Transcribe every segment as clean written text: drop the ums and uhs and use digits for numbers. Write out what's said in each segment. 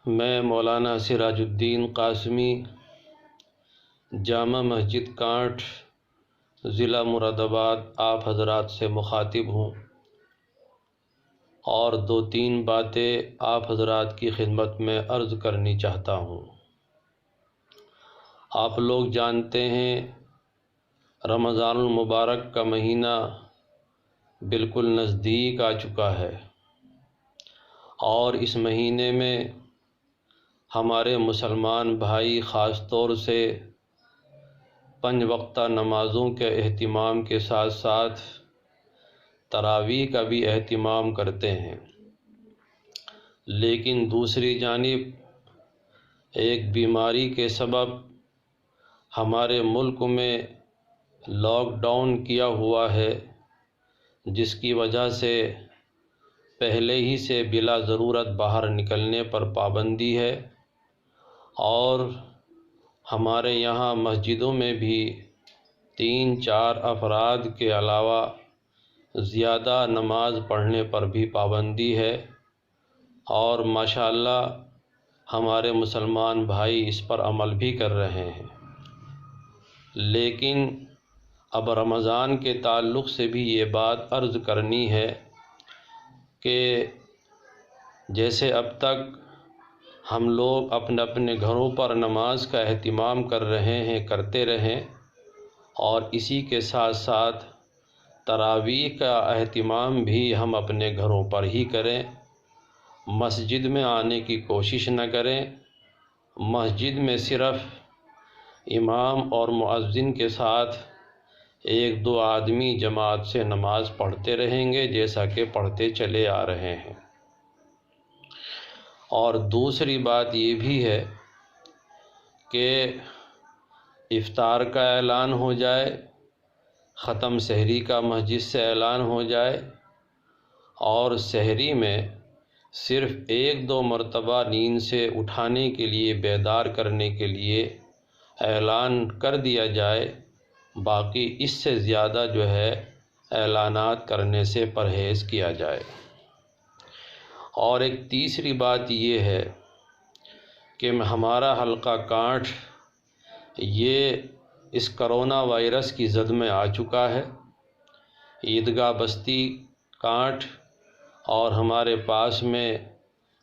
میں مولانا سراج الدین قاسمی جامع مسجد کانٹ ضلع مراد آباد آپ حضرات سے مخاطب ہوں اور 2-3 باتیں آپ حضرات کی خدمت میں عرض کرنی چاہتا ہوں۔ آپ لوگ جانتے ہیں رمضان المبارک کا مہینہ بالکل نزدیک آ چکا ہے اور اس مہینے میں ہمارے مسلمان بھائی خاص طور سے 5 وقتہ نمازوں کے اہتمام کے ساتھ ساتھ تراویح کا بھی اہتمام کرتے ہیں، لیکن دوسری جانب ایک بیماری کے سبب ہمارے ملک میں لاک ڈاؤن کیا ہوا ہے، جس کی وجہ سے پہلے ہی سے بلا ضرورت باہر نکلنے پر پابندی ہے اور ہمارے یہاں مسجدوں میں بھی 3-4 افراد کے علاوہ زیادہ نماز پڑھنے پر بھی پابندی ہے اور ماشاءاللہ ہمارے مسلمان بھائی اس پر عمل بھی کر رہے ہیں۔ لیکن اب رمضان کے تعلق سے بھی یہ بات عرض کرنی ہے کہ جیسے اب تک ہم لوگ اپنے اپنے گھروں پر نماز کا اہتمام کر رہے ہیں، کرتے رہیں اور اسی کے ساتھ ساتھ تراویح کا اہتمام بھی ہم اپنے گھروں پر ہی کریں، مسجد میں آنے کی کوشش نہ کریں۔ مسجد میں صرف امام اور مؤذن کے ساتھ 1-2 آدمی جماعت سے نماز پڑھتے رہیں گے جیسا کہ پڑھتے چلے آ رہے ہیں۔ اور دوسری بات یہ بھی ہے کہ افطار کا اعلان ہو جائے، ختم سحری کا مسجد سے اعلان ہو جائے اور سحری میں صرف 1-2 مرتبہ نیند سے اٹھانے کے لیے، بیدار کرنے کے لیے اعلان کر دیا جائے، باقی اس سے زیادہ جو ہے اعلانات کرنے سے پرہیز کیا جائے۔ اور ایک تیسری بات یہ ہے کہ ہمارا حلقہ کانٹ یہ اس کرونا وائرس کی زد میں آ چکا ہے۔ عیدگاہ بستی کانٹ اور ہمارے پاس میں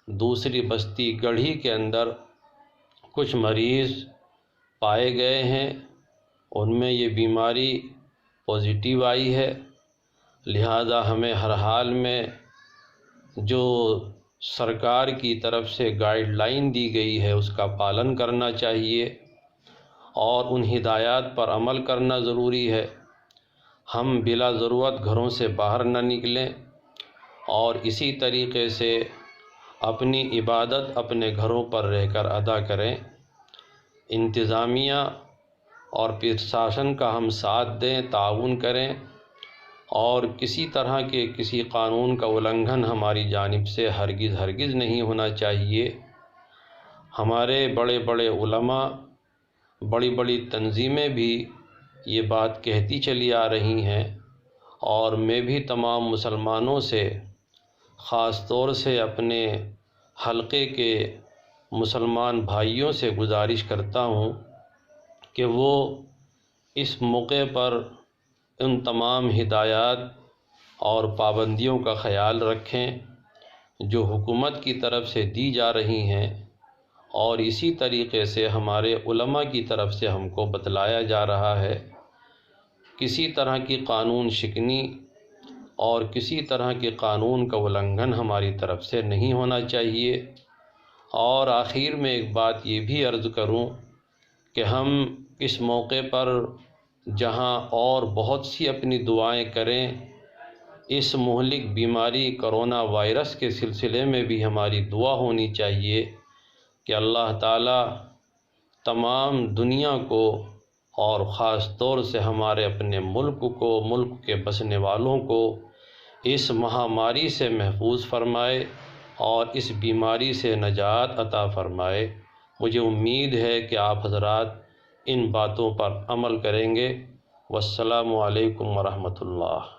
دوسری بستی گڑھی کے اندر کچھ مریض پائے گئے ہیں، ان میں یہ بیماری پازیٹیو آئی ہے، لہذا ہمیں ہر حال میں جو سرکار کی طرف سے گائیڈ لائن دی گئی ہے اس کا پالن کرنا چاہیے اور ان ہدایات پر عمل کرنا ضروری ہے۔ ہم بلا ضرورت گھروں سے باہر نہ نکلیں اور اسی طریقے سے اپنی عبادت اپنے گھروں پر رہ کر ادا کریں۔ انتظامیہ اور پرشاسن کا ہم ساتھ دیں، تعاون کریں اور کسی طرح کے کسی قانون کا النگھن ہماری جانب سے ہرگز نہیں ہونا چاہیے۔ ہمارے بڑے بڑے علماء، بڑی بڑی تنظیمیں بھی یہ بات کہتی چلی آ رہی ہیں اور میں بھی تمام مسلمانوں سے، خاص طور سے اپنے حلقے کے مسلمان بھائیوں سے گزارش کرتا ہوں کہ وہ اس موقع پر ان تمام ہدایات اور پابندیوں کا خیال رکھیں جو حکومت کی طرف سے دی جا رہی ہیں اور اسی طریقے سے ہمارے علماء کی طرف سے ہم کو بتلایا جا رہا ہے۔ کسی طرح کی قانون شکنی اور کسی طرح کے قانون کا النگھن ہماری طرف سے نہیں ہونا چاہیے۔ اور آخر میں ایک بات یہ بھی عرض کروں کہ ہم اس موقع پر جہاں اور بہت سی اپنی دعائیں کریں، اس مہلک بیماری کرونا وائرس کے سلسلے میں بھی ہماری دعا ہونی چاہیے کہ اللہ تعالیٰ تمام دنیا کو اور خاص طور سے ہمارے اپنے ملک کو، ملک کے بسنے والوں کو اس مہاماری سے محفوظ فرمائے اور اس بیماری سے نجات عطا فرمائے۔ مجھے امید ہے کہ آپ حضرات ان باتوں پر عمل کریں گے۔ والسلام علیکم ورحمۃ اللہ۔